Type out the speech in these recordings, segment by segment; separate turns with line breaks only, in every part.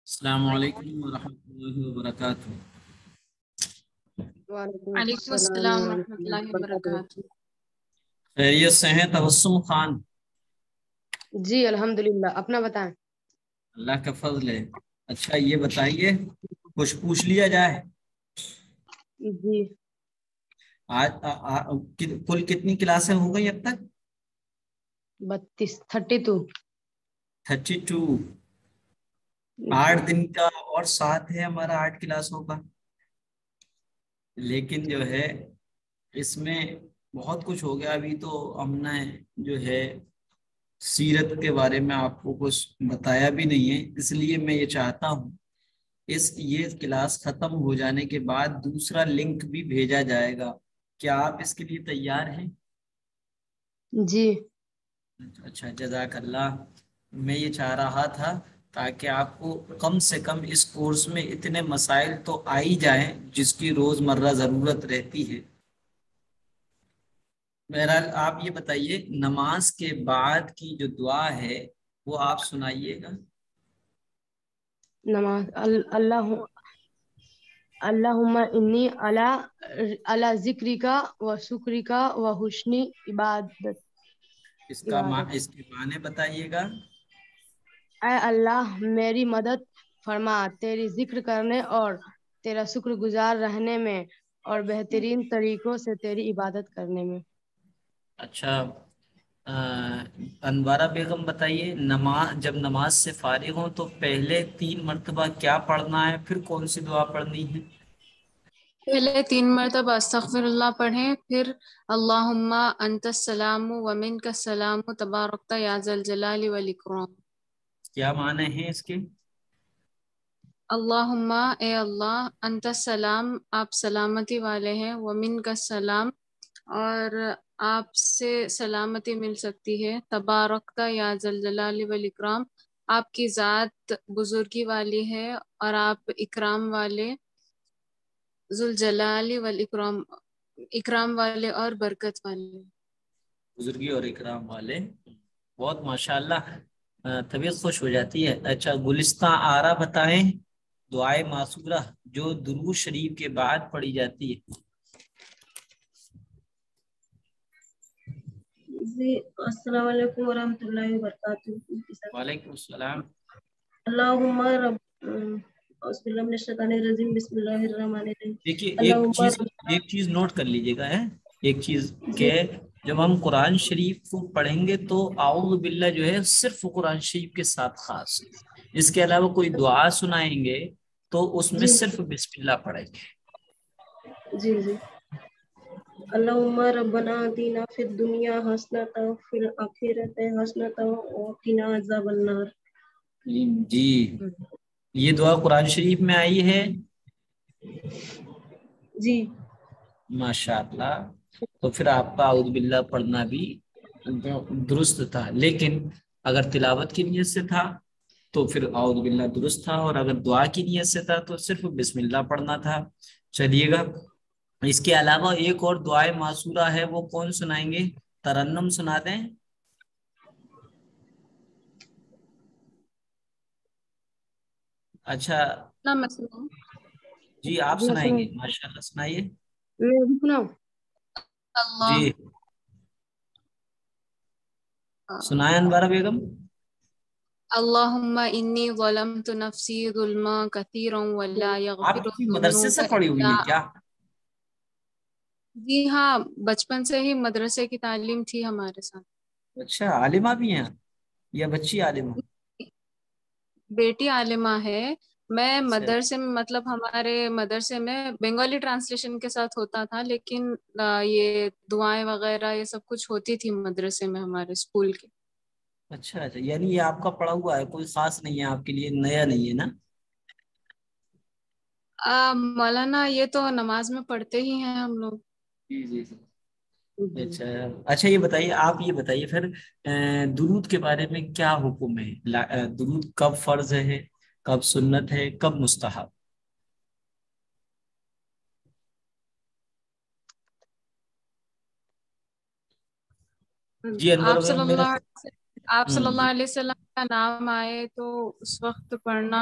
السلام علیکم ورحمۃ اللہ وبرکاتہ۔
وعلیکم
وعلیکم
السلام
السلام
ورحمۃ
ورحمۃ
اللہ
اللہ
وبرکاتہ۔
وبرکاتہ۔
خیریت سے ہیں تبسم خان؟
جی الحمدللہ، اپنا بتائیں۔
اللہ کا فضل ہے۔ اچھا یہ بتائیے، کچھ پوچھ لیا جائے؟
جی
آج کل کتنی کلاسیں ہو گئی اب تک؟
32
32۔ 8 دن کا اور 7 ہے ہمارا 8 کلاسوں کا، لیکن جو ہے اس میں بہت کچھ ہو گیا۔ ابھی تو ہم نے جو ہے سیرت کے بارے میں آپ کو کچھ بتایا بھی نہیں ہے، اس لیے میں یہ چاہتا ہوں یہ کلاس ختم ہو جانے کے بعد دوسرا لنک بھی بھیجا جائے گا۔ کیا آپ اس کے لیے تیار ہیں؟
جی
اچھا جزاک اللہ۔ میں یہ چاہ رہا تھا تاکہ آپ کو کم سے کم اس کورس میں اتنے مسائل تو آ ہی جائیں جس کی روزمرہ ضرورت رہتی ہے۔ بہرحال آپ یہ بتائیے، نماز کے بعد کی جو دعا ہے وہ آپ سنائیے گا۔
نماز اللہم انی علی ذکرک و شکرک و حسن عبادت۔
اس کے معنی بتائیے گا۔
اے اللہ میری مدد فرما تیری ذکر کرنے اور تیرا شکر گزار رہنے میں اور بہترین طریقوں سے تیری عبادت کرنے میں۔
اچھا انوارہ بیگم بتائیے، جب نماز سے فارغ ہوں تو پہلے 3 مرتبہ کیا پڑھنا ہے، پھر کون سی دعا پڑھنی ہے؟
پہلے 3 مرتبہ استغفر اللہ پڑھیں، پھر اللہم انت السلام و منک السلام تبارکت یا ذا الجلال والاکرام۔
کیا معنی ہے اس کے؟
اللہم اے اللہ، انت السلام آپ سلامتی والے ہیں، و منک السلام اور آپ سے سلامتی مل سکتی ہے، تبارکت یا ذا الجلال والاکرام آپ کی ذات بزرگی والی ہے اور آپ اکرام والے، ذوالجلال والاکرام اکرام والے اور برکت والے۔
بزرگی اور اکرام والے، بہت ماشاءاللہ، طبیعت خوش ہو جاتی ہے۔ اچھا گلستہ آرا بتائیں، دعائے معصورہ جو درود شریف کے بعد پڑھی جاتی ہے۔
جی السلام علیکم ورحمۃ اللہ وبرکاتہ۔
وعلیکم السلام۔
اللہم رب اعوذ باللہ من الشیطان الرجیم، بسم اللہ الرحمن الرحیم۔
دیکھیے
اللہم
ایک چیز نوٹ کر لیجیے گا ہے، ایک چیز
جی
کہ جب ہم قرآن شریف کو پڑھیں گے تو اعوذ باللہ جو ہے صرف قرآن شریف کے ساتھ خاص، اس کے علاوہ کوئی دعا سنائیں گے تو اس میں
جی
صرف بسم اللہ پڑھیں گے۔
جی جی اللہم ربنا آتنا فی الدنیا حسنۃ وفی الآخرۃ حسنۃ وقنا عذاب النار۔
جی یہ دعا قرآن شریف میں آئی ہے؟
جی
ماشاء اللہ، تو پھر آپ کا اعوذ باللہ پڑھنا بھی درست تھا، لیکن اگر تلاوت کی نیت سے تھا تو پھر اعوذ باللہ درست تھا، اور اگر دعا کی نیت سے تھا تو صرف بسم اللہ پڑھنا تھا۔ چلیے گا، اس کے علاوہ ایک اور دعائے معصورہ ہے، وہ کون سنائیں گے؟ ترنم سنا دیں۔ اچھا جی آپ سنائیں گے، ماشاء اللہ سنائیے۔
میں بھی سناؤں؟
جی سنائیں انوارہ بیگم۔
اللہم انی ظلمت نفسی ظلما کثیرا ولا
آپ
یغفر
کی مدرسے
الذنوب
سے پڑھی ہوئی
الا۔
ہے کیا؟
جی ہاں، بچپن سے ہی مدرسے کی تعلیم تھی ہمارے ساتھ۔
اچھا عالمہ بھی ہیں یا بچی عالمہ؟
بیٹی عالمہ ہے۔ میں
اچھا
مدرسے میں مطلب ہمارے مدرسے میں بنگالی ٹرانسلیشن کے ساتھ ہوتا تھا، لیکن یہ دعائیں وغیرہ یہ سب کچھ ہوتی تھی مدرسے میں ہمارے اسکول کے۔
اچھا یعنی یہ آپ کا پڑھا ہوا ہے، کوئی خاص نہیں ہے آپ کے لیے، نیا نہیں ہے نا؟
مولانا یہ تو نماز میں پڑھتے ہی ہیں ہم لوگ۔
جی جی اچھا یہ بتائیے، آپ یہ بتائیے پھر درود کے بارے میں کیا حکم ہے؟ درود کب فرض ہے، کب سنت ہے، کب مستحب؟ جی
آپ صلی
میرا
اللہ علیہ وسلم کا نام آئے تو اس وقت پڑھنا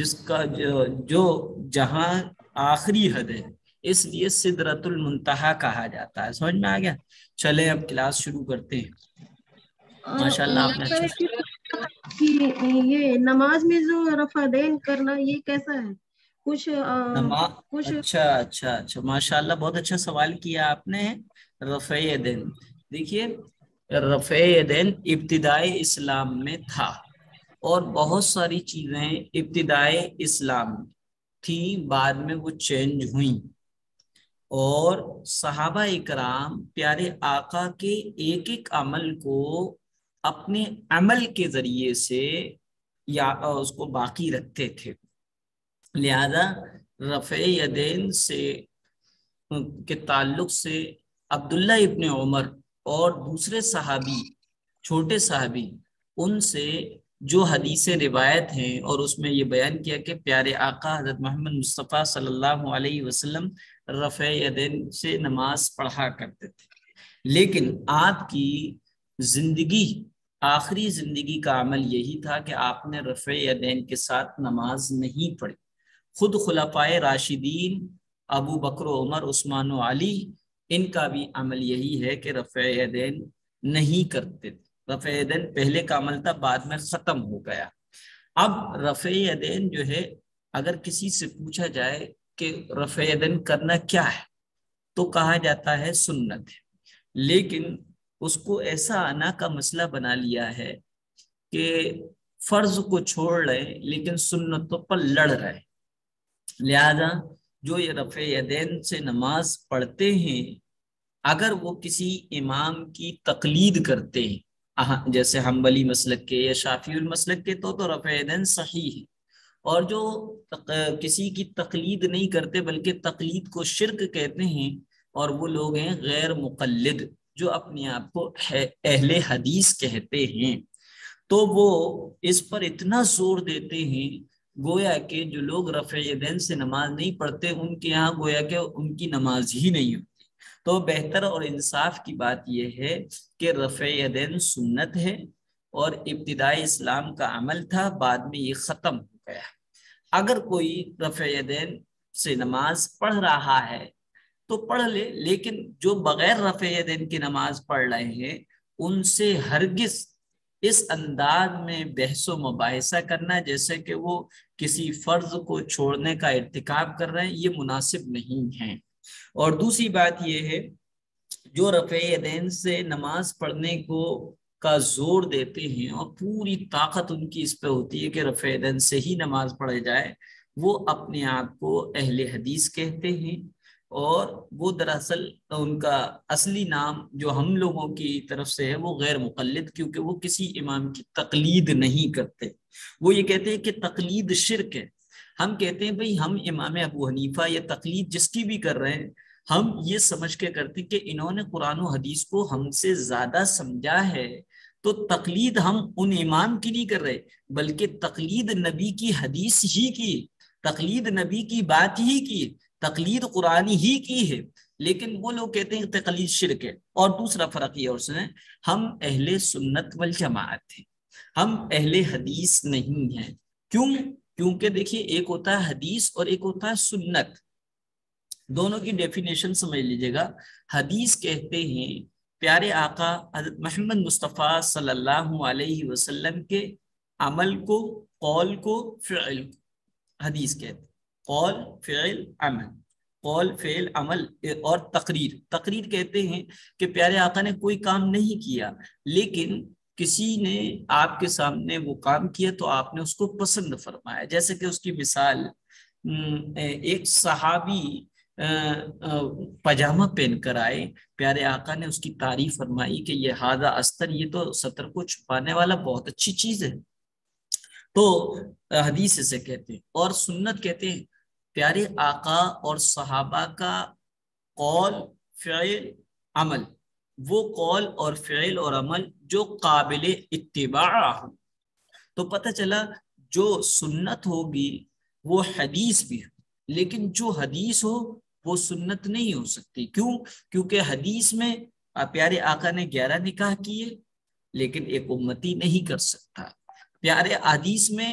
جس کا جو جہاں آخری حد ہے، اس لیے سدرۃ المنتہا کہا جاتا ہے۔ سمجھ میں آ گیا؟ چلیں اب کلاس شروع کرتے ہیں۔ ماشاءاللہ آپ نے
لگتا ہے کہ یہ نماز میں جو رفع دین کرنا یہ کیسا ہے؟ کچھ
اچھا ماشاءاللہ، بہت اچھا سوال کیا آپ نے۔ رفع یدین، دیکھیے رفع یدین ابتدائی اسلام میں تھا، اور بہت ساری چیزیں ابتدائی اسلام تھی، بعد میں وہ چینج ہوئیں، اور صحابہ اکرام پیارے آقا کے ایک ایک عمل کو اپنے عمل کے ذریعے سے یا اس کو باقی رکھتے تھے۔ لہذا رفع یدین سے کے تعلق سے عبداللہ ابن عمر اور دوسرے صحابی، چھوٹے صحابی، ان سے جو حدیث روایت ہیں، اور اس میں یہ بیان کیا کہ پیارے آقا حضرت محمد مصطفیٰ صلی اللہ علیہ وسلم رفع یدین سے نماز پڑھا کرتے تھے، لیکن آپ کی زندگی، آخری زندگی کا عمل یہی تھا کہ آپ نے رفع یدین کے ساتھ نماز نہیں پڑھی۔ خود خلفائے راشدین ابو بکر و عمر، عثمان و علی، ان کا بھی عمل یہی ہے کہ رفع یدین نہیں کرتے تھے۔ رفع یدین پہلے کا عمل تھا، بعد میں ختم ہو گیا۔ اب رفع یدین جو ہے، اگر کسی سے پوچھا جائے کہ رفع یدین کرنا کیا ہے، تو کہا جاتا ہے سنت ہے، لیکن اس کو ایسا انا کا مسئلہ بنا لیا ہے کہ فرض کو چھوڑ رہے لیکن سنتوں پر لڑ رہے۔ لہذا جو یہ رفع یدین سے نماز پڑھتے ہیں، اگر وہ کسی امام کی تقلید کرتے ہیں، جیسے حنبلی مسلک کے یا شافعی المسلک کے، تو رفع یدین صحیح ہے، اور جو کسی کی تقلید نہیں کرتے بلکہ تقلید کو شرک کہتے ہیں، اور وہ لوگ ہیں غیر مقلد جو اپنے آپ کو اہل حدیث کہتے ہیں، تو وہ اس پر اتنا زور دیتے ہیں گویا کہ جو لوگ رفع یدین سے نماز نہیں پڑھتے ان کے ہاں گویا کہ ان کی نماز ہی نہیں ہوتی۔ تو بہتر اور انصاف کی بات یہ ہے کہ رفع یدین سنت ہے، اور ابتدائی اسلام کا عمل تھا، بعد میں یہ ختم ہو گیا۔ اگر کوئی رفع یدین سے نماز پڑھ رہا ہے تو پڑھ لے، لیکن جو بغیر رفع یدین کی نماز پڑھ رہے ہیں ان سے ہرگز اس انداز میں بحث و مباحثہ کرنا جیسے کہ وہ کسی فرض کو چھوڑنے کا ارتکاب کر رہے ہیں، یہ مناسب نہیں ہے۔ اور دوسری بات یہ ہے، جو رفع یدین سے نماز پڑھنے کا زور دیتے ہیں اور پوری طاقت ان کی اس پہ ہوتی ہے کہ رفع یدین سے ہی نماز پڑھے جائے، وہ اپنے آپ کو اہل حدیث کہتے ہیں، اور وہ دراصل ان کا اصلی نام جو ہم لوگوں کی طرف سے ہے وہ غیر مقلد، کیونکہ وہ کسی امام کی تقلید نہیں کرتے۔ وہ یہ کہتے ہیں کہ تقلید شرک ہے۔ ہم کہتے ہیں بھئی ہم امام ابو حنیفہ یا تقلید جس کی بھی کر رہے ہیں، ہم یہ سمجھ کے کرتے کہ انہوں نے قرآن و حدیث کو ہم سے زیادہ سمجھا ہے، تو تقلید ہم ان امام کی نہیں کر رہے بلکہ تقلید نبی کی حدیث ہی کی، تقلید نبی کی بات ہی کی، تقلید قرآنی ہی کی ہے۔ لیکن وہ لوگ کہتے ہیں کہ تقلید شرک ہے۔ اور دوسرا فرق یہ اور سنیں، ہم اہل سنت والجماعت ہیں، ہم اہل حدیث نہیں ہیں۔ کیوں؟ کیونکہ دیکھیے ایک ہوتا ہے حدیث اور ایک ہوتا ہے سنت، دونوں کی ڈیفینیشن سمجھ لیجئے گا۔ حدیث کہتے ہیں پیارے آقا حضرت محمد مصطفیٰ صلی اللہ علیہ وسلم کے عمل کو، قول کو، فعل کو حدیث کہتے ہیں۔ قول، فعل، عمل، قول، فعل، عمل، اور تقریر کہتے ہیں کہ پیارے آقا نے کوئی کام نہیں کیا لیکن کسی نے آپ کے سامنے وہ کام کیا تو آپ نے اس کو پسند فرمایا۔ جیسے کہ اس کی مثال، ایک صحابی پاجامہ پہن کر آئے، پیارے آقا نے اس کی تعریف فرمائی کہ یہ ہادہ استر، یہ تو ستر کو چھپانے والا بہت اچھی چیز ہے، تو حدیث اسے کہتے ہیں۔ اور سنت کہتے ہیں پیارے آقا اور صحابہ کا قول، فعل، عمل، وہ قول اور فعل اور عمل جو قابل اتباع ہو۔ تو پتہ چلا جو سنت ہوگی وہ حدیث بھی ہے، لیکن جو حدیث ہو وہ سنت نہیں ہو سکتی۔ کیوں؟ کیونکہ حدیث میں پیارے آقا نے 11 نکاح کیے لیکن ایک امتی نہیں کر سکتا۔ پیارے حدیث میں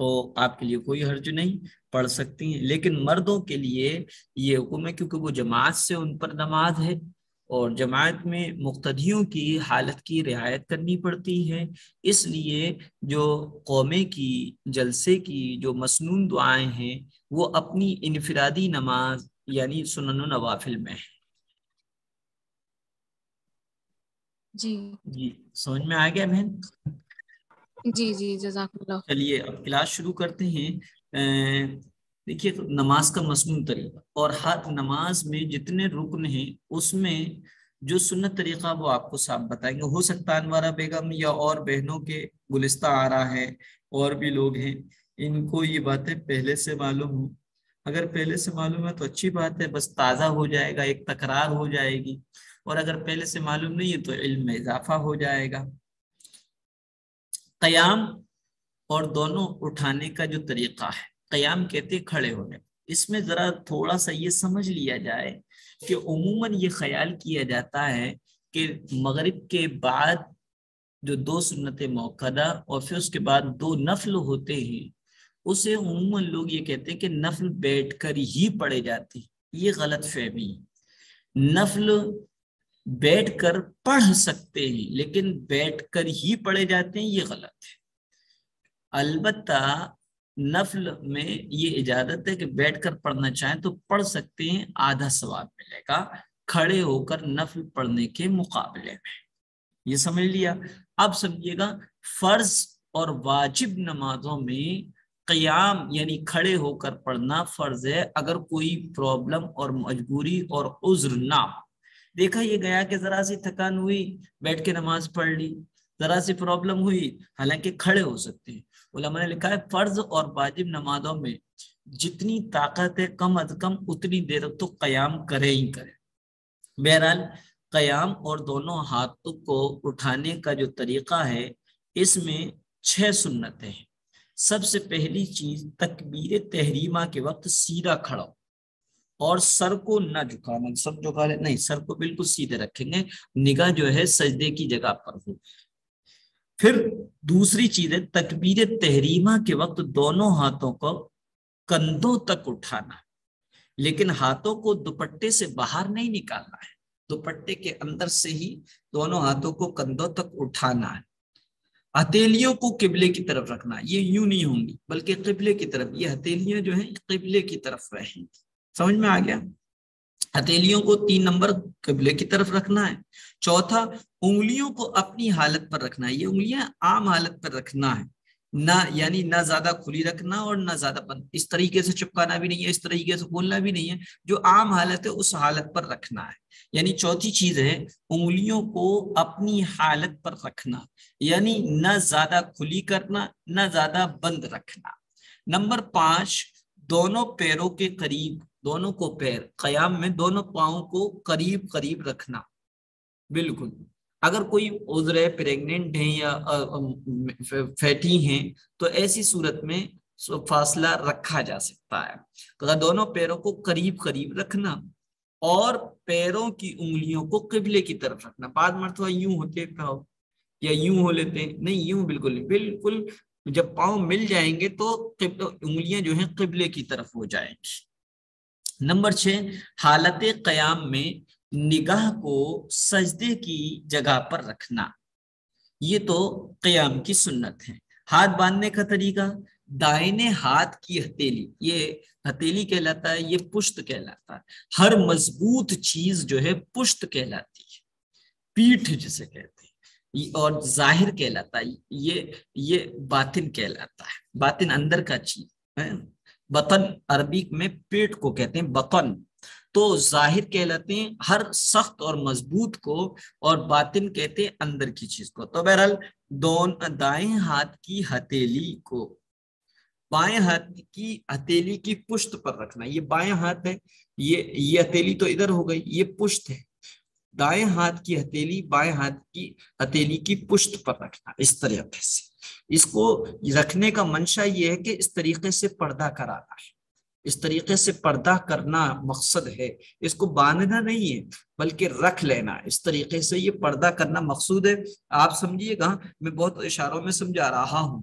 تو آپ کے لیے کوئی حرج نہیں، پڑھ سکتی ہیں. لیکن مردوں کے لیے یہ حکم ہے کیونکہ وہ جماعت سے ان پر نماز ہے، اور جماعت میں مقتدیوں کی حالت کی رعایت کرنی پڑتی ہے. اس لیے جو قومے کی جلسے کی جو مسنون دعائیں ہیں وہ اپنی انفرادی نماز یعنی سنن و نوافل میں ہے. جی سمجھ میں آ گیا بہن؟
جی جی جزاک اللہ.
چلیے اب کلاس شروع کرتے ہیں. دیکھیے نماز کا مسنون طریقہ، اور ہر نماز میں جتنے رکن ہیں اس میں جو سنت طریقہ وہ آپ کو صاحب بتائیں گے. ہو سکتا ہے انوارہ بیگم یا اور بہنوں کے گلستہ آ رہا ہے، اور بھی لوگ ہیں ان کو یہ باتیں پہلے سے معلوم ہوں. اگر پہلے سے معلوم ہے تو اچھی بات ہے، بس تازہ ہو جائے گا، ایک تکرار ہو جائے گی. اور اگر پہلے سے معلوم نہیں ہے تو علم میں اضافہ ہو جائے گا. قیام اور دونوں اٹھانے کا جو طریقہ ہے، قیام کہتے کھڑے ہونے. اس میں ذرا تھوڑا سا یہ سمجھ لیا جائے کہ عموماً یہ خیال کیا جاتا ہے کہ مغرب کے بعد جو 2 سنت موقدہ اور پھر اس کے بعد 2 نفل ہوتے ہیں، اسے عموماً لوگ یہ کہتے ہیں کہ نفل بیٹھ کر ہی پڑھے جاتے ہیں. یہ غلط فہمی ہے. نفل بیٹھ کر پڑھ سکتے ہیں لیکن بیٹھ کر ہی پڑھے جاتے ہیں، یہ غلط ہے. البتہ نفل میں یہ اجازت ہے کہ بیٹھ کر پڑھنا چاہیں تو پڑھ سکتے ہیں، آدھا ثواب ملے گا کھڑے ہو کر نفل پڑھنے کے مقابلے میں. یہ سمجھ لیا. اب سمجھیے گا فرض اور واجب نمازوں میں قیام یعنی کھڑے ہو کر پڑھنا فرض ہے اگر کوئی پرابلم اور مجبوری اور عذر نہ ہو. دیکھا یہ گیا کہ ذرا سی تھکان ہوئی بیٹھ کے نماز پڑھ لی، ذرا سی پرابلم ہوئی حالانکہ کھڑے ہو سکتے ہیں. علماء نے لکھا ہے فرض اور واجب نمازوں میں جتنی طاقت ہے کم از کم اتنی دیر تو قیام کرے ہی کرے. بہرحال قیام اور دونوں ہاتھوں کو اٹھانے کا جو طریقہ ہے اس میں 6 سنتیں ہیں. سب سے پہلی چیز تکبیر تحریمہ کے وقت سیدھا کھڑا ہو اور سر کو نہ جھکانا. سر جھکا لے نہیں، سر کو بالکل سیدھے رکھیں گے، نگاہ جو ہے سجدے کی جگہ پر ہو. پھر دوسری چیز ہے تکبیر تحریمہ کے وقت دونوں ہاتھوں کو کندھوں تک اٹھانا، لیکن ہاتھوں کو دوپٹے سے باہر نہیں نکالنا ہے، دوپٹے کے اندر سے ہی دونوں ہاتھوں کو کندھوں تک اٹھانا ہے. ہتھیلیوں کو قبلے کی طرف رکھنا، یہ یوں نہیں ہوں گی بلکہ قبلے کی طرف. یہ ہتھیلیاں جو ہیں قبلے کی طرف رہیں. سمجھ میں آ گیا؟ ہتھیلیوں کو 3 نمبر قبلے کی طرف رکھنا ہے. چوتھا انگلیوں کو اپنی حالت پر رکھنا ہے. یہ انگلیاں عام حالت پر رکھنا ہے، نہ یعنی نہ زیادہ کھلی رکھنا اور نہ زیادہ بند. اس طریقے سے چپکانا بھی نہیں ہے، اس طریقے سے کھولنا بھی نہیں ہے. جو عام حالت ہے اس حالت پر رکھنا ہے. یعنی چوتھی چیز ہے انگلیوں کو اپنی حالت پر رکھنا، یعنی نہ زیادہ کھلی کرنا نہ زیادہ بند رکھنا. نمبر 5 دونوں پیروں کے قریب، دونوں کو پیر قیام میں دونوں پاؤں کو قریب قریب رکھنا. بالکل اگر کوئی عذر ہے، پریگننٹ ہیں یا فیٹی ہیں تو ایسی صورت میں فاصلہ رکھا جا سکتا ہے. تو دونوں پیروں کو قریب قریب رکھنا اور پیروں کی انگلیوں کو قبلے کی طرف رکھنا. بعض مرتبہ یوں ہوتے پاؤں یا یوں ہو لیتے ہیں، نہیں یوں بالکل بالکل جب پاؤں مل جائیں گے تو انگلیاں جو ہیں قبلے کی طرف ہو جائیں گی. نمبر 6 حالت قیام میں نگاہ کو سجدے کی جگہ پر رکھنا. یہ تو قیام کی سنت ہے. ہاتھ باندھنے کا طریقہ دائنے ہاتھ کی ہتھیلی، یہ ہتھیلی کہلاتا ہے، یہ پشت کہلاتا ہے. ہر مضبوط چیز جو ہے پشت کہلاتی ہے، پیٹھ جسے کہتے ہیں، اور ظاہر کہلاتا ہے، یہ باطن کہلاتا ہے. باطن اندر کا چیز ہے. بطن عربی میں پیٹ کو کہتے ہیں بطن، تو ظاہر کہلاتے ہیں ہر سخت اور مضبوط کو، اور باطن کہتے ہیں اندر کی چیز کو. تو بہرحال دائیں ہاتھ کی ہتھیلی کو بائیں ہاتھ کی ہتھیلی کی پشت پر رکھنا. یہ بائیں ہاتھ ہے، یہ ہتھیلی تو ادھر ہو گئی، یہ پشت ہے. دائیں ہاتھ کی ہتھیلی بائیں ہاتھ کی ہتھیلی کی پشت پر رکھنا. اس طریقے سے اس کو رکھنے کا منشا یہ ہے کہ اس طریقے سے پردہ کرانا ہے، اس طریقے سے پردہ کرنا مقصد ہے. اس کو باندھنا نہیں ہے بلکہ رکھ لینا، اس طریقے سے یہ پردہ کرنا مقصود ہے. آپ سمجھیے گا، میں بہت اشاروں میں سمجھا رہا ہوں.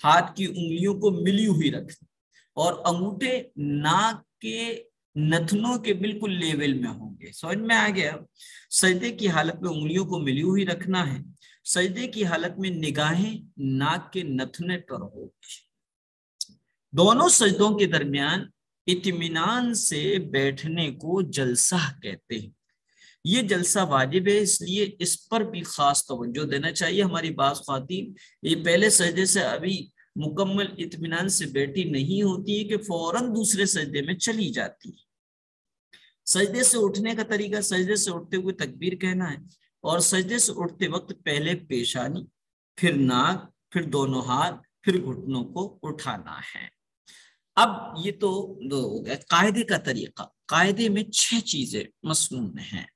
ہاتھ کی انگلیوں کو ملی ہوئی رکھنا اور انگوٹھے ناک کے نتنوں کے بالکل لیول میں ہوں گے. سمجھ میں آ گیا؟ سجدے کی حالت میں انگلیوں کو ملی ہوئی رکھنا ہے. سجدے کی حالت میں نگاہیں ناک کے نتنے پر ہوگی. دونوں سجدوں کے درمیان اطمینان سے بیٹھنے کو جلسہ کہتے ہیں. یہ جلسہ واجب ہے، اس لیے اس پر بھی خاص توجہ دینا چاہیے. ہماری بعض خواتین یہ پہلے سجدے سے ابھی مکمل اطمینان سے بیٹھی نہیں ہوتی ہے کہ فوراً دوسرے سجدے میں چلی جاتی ہے. سجدے سے اٹھنے کا طریقہ سجدے سے اٹھتے ہوئے تکبیر کہنا ہے اور سجدے سے اٹھتے وقت پہلے پیشانی، پھر ناک، پھر دونوں ہاتھ، پھر گھٹنوں کو اٹھانا ہے. اب یہ تو قاعدے کا طریقہ. قاعدے میں 6 چیزیں مسنون ہیں.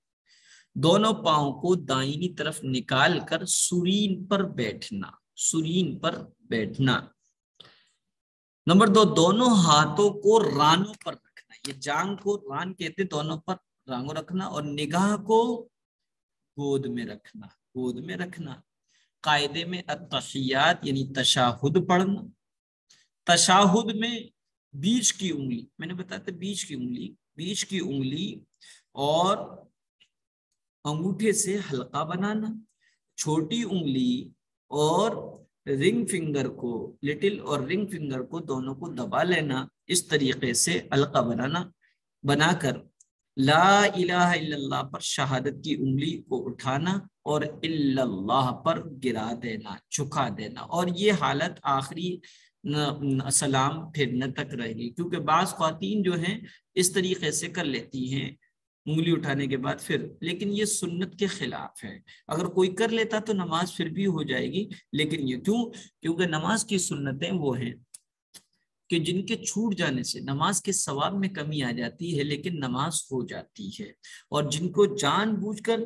دونوں پاؤں کو دائیں طرف نکال کر سرین پر بیٹھنا. سرین پر بیٹھنا. نمبر 2، دونوں ہاتھوں کو رانوں پر رکھنا. یہ جانگ کو ران کہتے، دونوں پر رانگوں رکھنا اور نگاہ کو گود میں رکھنا. گود میں رکھنا. قاعدے میں التحیات یعنی تشہد پڑھنا. تشہد میں بیچ کی انگلی، میں نے بتایا تھا بیچ کی انگلی اور انگوٹھے سے حلقہ بنانا. چھوٹی انگلی اور رنگ فنگر کو، لٹل اور رنگ فنگر کو دونوں کو دبا لینا. اس طریقے سے حلقہ بنا کر لا الہ الا اللہ پر شہادت کی انگلی کو اٹھانا اور الا اللہ پر گرا دینا، جھکا دینا. اور یہ حالت آخری سلام پھیرنے تک رہے گی، کیونکہ بعض خواتین جو ہیں اس طریقے سے کر لیتی ہیں انگلی اٹھانے کے بعد پھر، لیکن یہ سنت کے خلاف ہے. اگر کوئی کر لیتا تو نماز پھر بھی ہو جائے گی، لیکن یہ کیونکہ نماز کی سنتیں وہ ہیں کہ جن کے چھوٹ جانے سے نماز کے ثواب میں کمی آ جاتی ہے لیکن نماز ہو جاتی ہے، اور جن کو جان بوجھ کر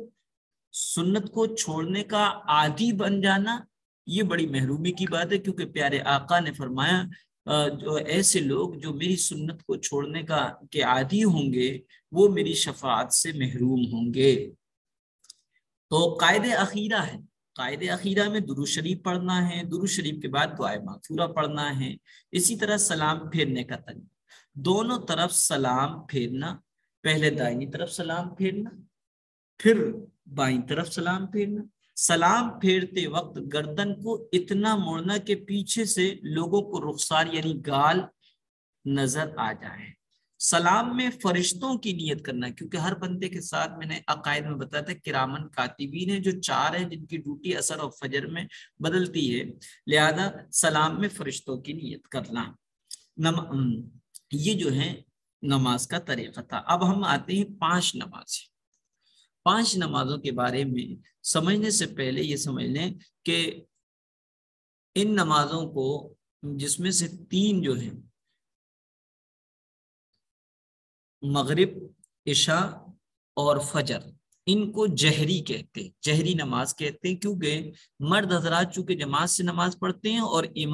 سنت کو چھوڑنے کا عادی بن جانا یہ بڑی محرومی کی بات ہے. کیونکہ پیارے آقا نے فرمایا جو ایسے لوگ جو میری سنت کو چھوڑنے کے عادی ہوں گے وہ میری شفاعت سے محروم ہوں گے. تو قاعدہ اخیرہ ہے. قاعدہ اخیرہ میں درود شریف پڑھنا ہے، درود شریف کے بعد دعائے مغفورہ پڑھنا ہے. اسی طرح سلام پھیرنے کا طریقہ، دونوں طرف سلام پھیرنا. پہلے دائیں طرف سلام پھیرنا، پھر بائیں طرف سلام پھیرنا. سلام پھیرتے وقت گردن کو اتنا موڑنا کہ پیچھے سے لوگوں کو رخسار یعنی گال نظر آ جائے. سلام میں فرشتوں کی نیت کرنا، کیونکہ ہر بندے کے ساتھ میں نے عقائد میں بتایا تھا کرامن کاتبین ہیں جو 4 ہیں جن کی ڈیوٹی اثر اور فجر میں بدلتی ہے، لہذا سلام میں فرشتوں کی نیت کرنا. یہ جو ہے نماز کا طریقہ تھا. اب ہم آتے ہیں 5 نمازیں. 5 نمازوں کے بارے میں سمجھنے سے پہلے یہ سمجھ لیں کہ ان نمازوں کو، جس میں سے 3 جو ہیں مغرب، عشاء اور فجر، ان کو جہری کہتے ہیں، جہری نماز کہتے ہیں، کیونکہ مرد حضرات چونکہ جماعت سے نماز پڑھتے ہیں اور امام